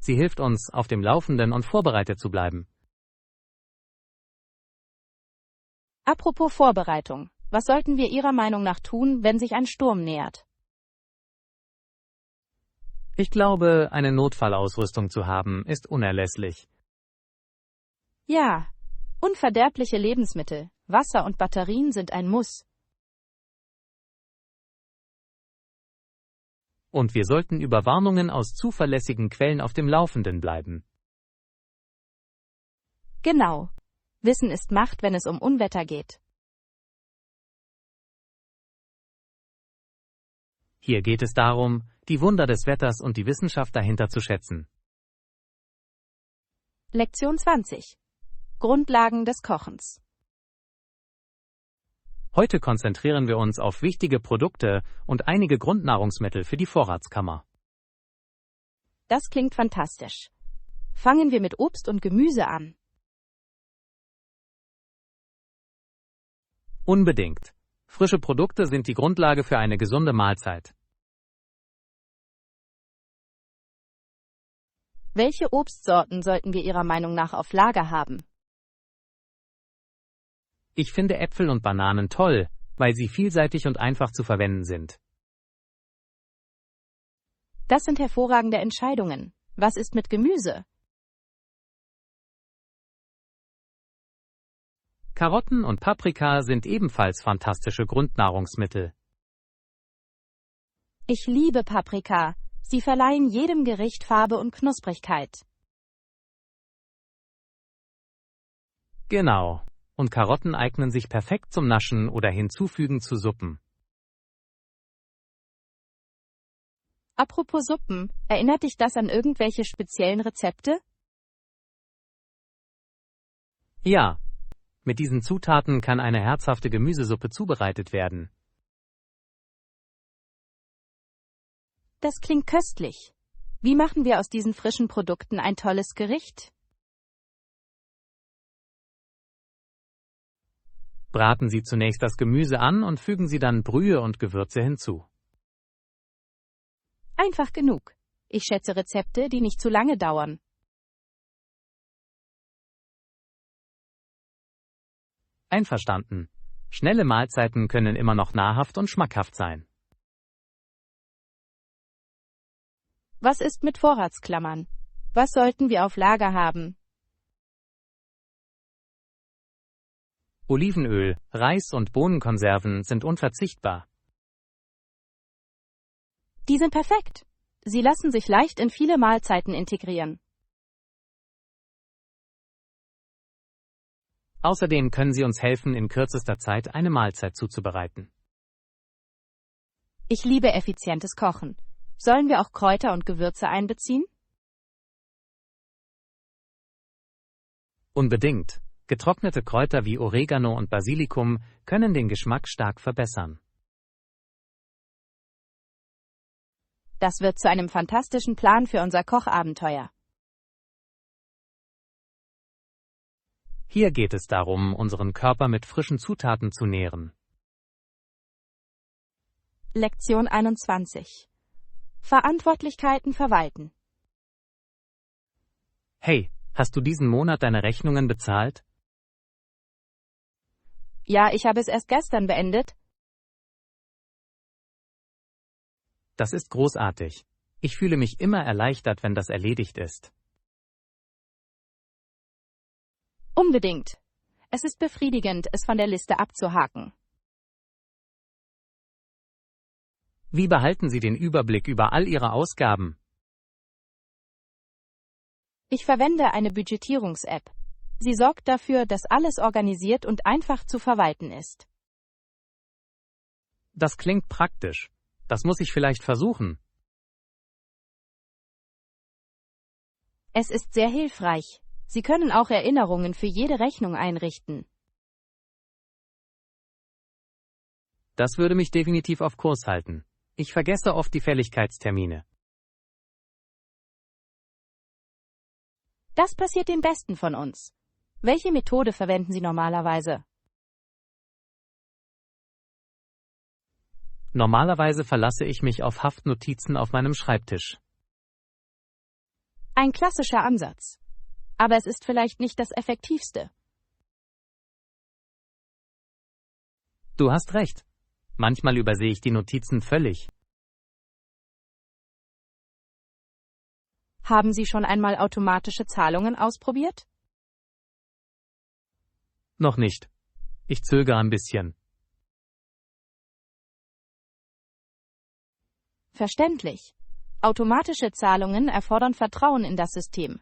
Sie hilft uns, auf dem Laufenden und vorbereitet zu bleiben. Apropos Vorbereitung. Was sollten wir Ihrer Meinung nach tun, wenn sich ein Sturm nähert? Ich glaube, eine Notfallausrüstung zu haben, ist unerlässlich. Ja, unverderbliche Lebensmittel, Wasser und Batterien sind ein Muss. Und wir sollten über Warnungen aus zuverlässigen Quellen auf dem Laufenden bleiben. Genau. Wissen ist Macht, wenn es um Unwetter geht. Hier geht es darum, die Wunder des Wetters und die Wissenschaft dahinter zu schätzen. Lektion 20. Grundlagen des Kochens. Heute konzentrieren wir uns auf wichtige Produkte und einige Grundnahrungsmittel für die Vorratskammer. Das klingt fantastisch. Fangen wir mit Obst und Gemüse an. Unbedingt. Frische Produkte sind die Grundlage für eine gesunde Mahlzeit. Welche Obstsorten sollten wir Ihrer Meinung nach auf Lager haben? Ich finde Äpfel und Bananen toll, weil sie vielseitig und einfach zu verwenden sind. Das sind hervorragende Entscheidungen. Was ist mit Gemüse? Karotten und Paprika sind ebenfalls fantastische Grundnahrungsmittel. Ich liebe Paprika. Sie verleihen jedem Gericht Farbe und Knusprigkeit. Genau. Und Karotten eignen sich perfekt zum Naschen oder Hinzufügen zu Suppen. Apropos Suppen, erinnert dich das an irgendwelche speziellen Rezepte? Ja, mit diesen Zutaten kann eine herzhafte Gemüsesuppe zubereitet werden. Das klingt köstlich. Wie machen wir aus diesen frischen Produkten ein tolles Gericht? Braten Sie zunächst das Gemüse an und fügen Sie dann Brühe und Gewürze hinzu. Einfach genug. Ich schätze Rezepte, die nicht zu lange dauern. Einverstanden. Schnelle Mahlzeiten können immer noch nahrhaft und schmackhaft sein. Was ist mit Vorratsklammern? Was sollten wir auf Lager haben? Olivenöl, Reis und Bohnenkonserven sind unverzichtbar. Die sind perfekt. Sie lassen sich leicht in viele Mahlzeiten integrieren. Außerdem können sie uns helfen, in kürzester Zeit eine Mahlzeit zuzubereiten. Ich liebe effizientes Kochen. Sollen wir auch Kräuter und Gewürze einbeziehen? Unbedingt. Getrocknete Kräuter wie Oregano und Basilikum können den Geschmack stark verbessern. Das wird zu einem fantastischen Plan für unser Kochabenteuer. Hier geht es darum, unseren Körper mit frischen Zutaten zu nähren. Lektion 21. Verantwortlichkeiten verwalten. Hey, hast du diesen Monat deine Rechnungen bezahlt? Ja, ich habe es erst gestern beendet. Das ist großartig. Ich fühle mich immer erleichtert, wenn das erledigt ist. Unbedingt. Es ist befriedigend, es von der Liste abzuhaken. Wie behalten Sie den Überblick über all Ihre Ausgaben? Ich verwende eine Budgetierungs-App. Sie sorgt dafür, dass alles organisiert und einfach zu verwalten ist. Das klingt praktisch. Das muss ich vielleicht versuchen. Es ist sehr hilfreich. Sie können auch Erinnerungen für jede Rechnung einrichten. Das würde mich definitiv auf Kurs halten. Ich vergesse oft die Fälligkeitstermine. Das passiert den Besten von uns. Welche Methode verwenden Sie normalerweise? Normalerweise verlasse ich mich auf Haftnotizen auf meinem Schreibtisch. Ein klassischer Ansatz. Aber es ist vielleicht nicht das Effektivste. Du hast recht. Manchmal übersehe ich die Notizen völlig. Haben Sie schon einmal automatische Zahlungen ausprobiert? Noch nicht. Ich zögere ein bisschen. Verständlich. Automatische Zahlungen erfordern Vertrauen in das System.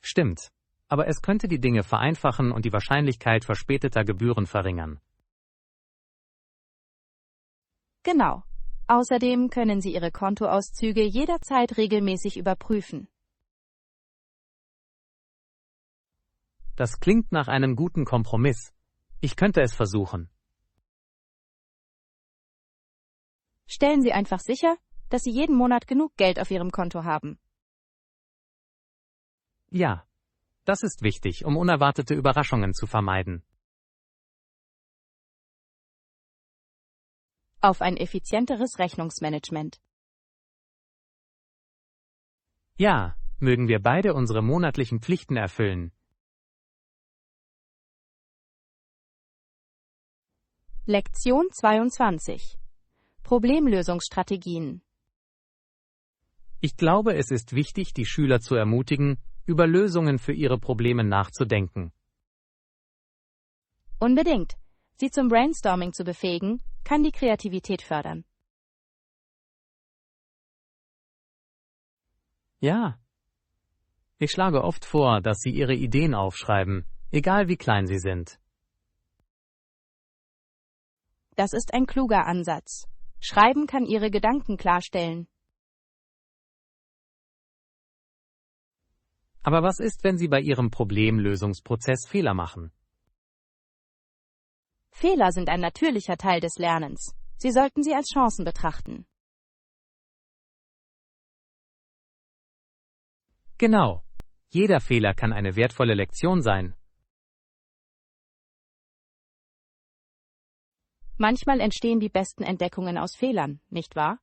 Stimmt. Aber es könnte die Dinge vereinfachen und die Wahrscheinlichkeit verspäteter Gebühren verringern. Genau. Außerdem können Sie Ihre Kontoauszüge jederzeit regelmäßig überprüfen. Das klingt nach einem guten Kompromiss. Ich könnte es versuchen. Stellen Sie einfach sicher, dass Sie jeden Monat genug Geld auf Ihrem Konto haben. Ja, das ist wichtig, um unerwartete Überraschungen zu vermeiden. Auf ein effizienteres Rechnungsmanagement. Ja, mögen wir beide unsere monatlichen Pflichten erfüllen. Lektion 22. Problemlösungsstrategien. Ich glaube, es ist wichtig, die Schüler zu ermutigen, über Lösungen für ihre Probleme nachzudenken. Unbedingt. Sie zum Brainstorming zu befähigen, kann die Kreativität fördern. Ja. Ich schlage oft vor, dass sie ihre Ideen aufschreiben, egal wie klein sie sind. Das ist ein kluger Ansatz. Schreiben kann Ihre Gedanken klarstellen. Aber was ist, wenn sie bei ihrem Problemlösungsprozess Fehler machen? Fehler sind ein natürlicher Teil des Lernens. Sie sollten sie als Chancen betrachten. Genau. Jeder Fehler kann eine wertvolle Lektion sein. Manchmal entstehen die besten Entdeckungen aus Fehlern, nicht wahr?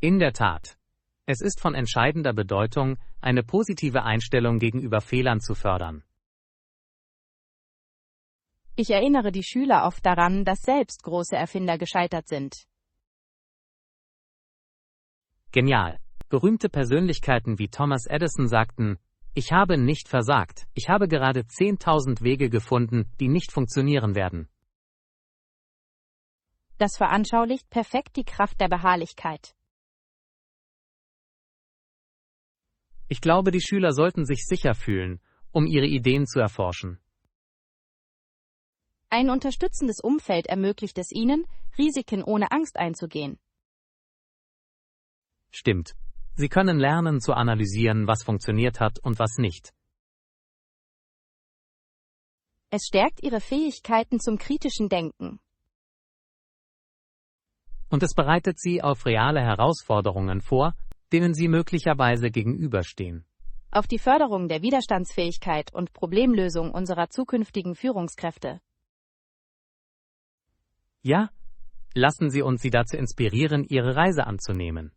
In der Tat. Es ist von entscheidender Bedeutung, eine positive Einstellung gegenüber Fehlern zu fördern. Ich erinnere die Schüler oft daran, dass selbst große Erfinder gescheitert sind. Genial. Berühmte Persönlichkeiten wie Thomas Edison sagten, ich habe nicht versagt, ich habe gerade 10.000 Wege gefunden, die nicht funktionieren werden. Das veranschaulicht perfekt die Kraft der Beharrlichkeit. Ich glaube, die Schüler sollten sich sicher fühlen, um ihre Ideen zu erforschen. Ein unterstützendes Umfeld ermöglicht es ihnen, Risiken ohne Angst einzugehen. Stimmt. Sie können lernen zu analysieren, was funktioniert hat und was nicht. Es stärkt ihre Fähigkeiten zum kritischen Denken. Und es bereitet sie auf reale Herausforderungen vor, denen sie möglicherweise gegenüberstehen. Auf die Förderung der Widerstandsfähigkeit und Problemlösung unserer zukünftigen Führungskräfte. Ja, lassen Sie uns sie dazu inspirieren, ihre Reise anzunehmen.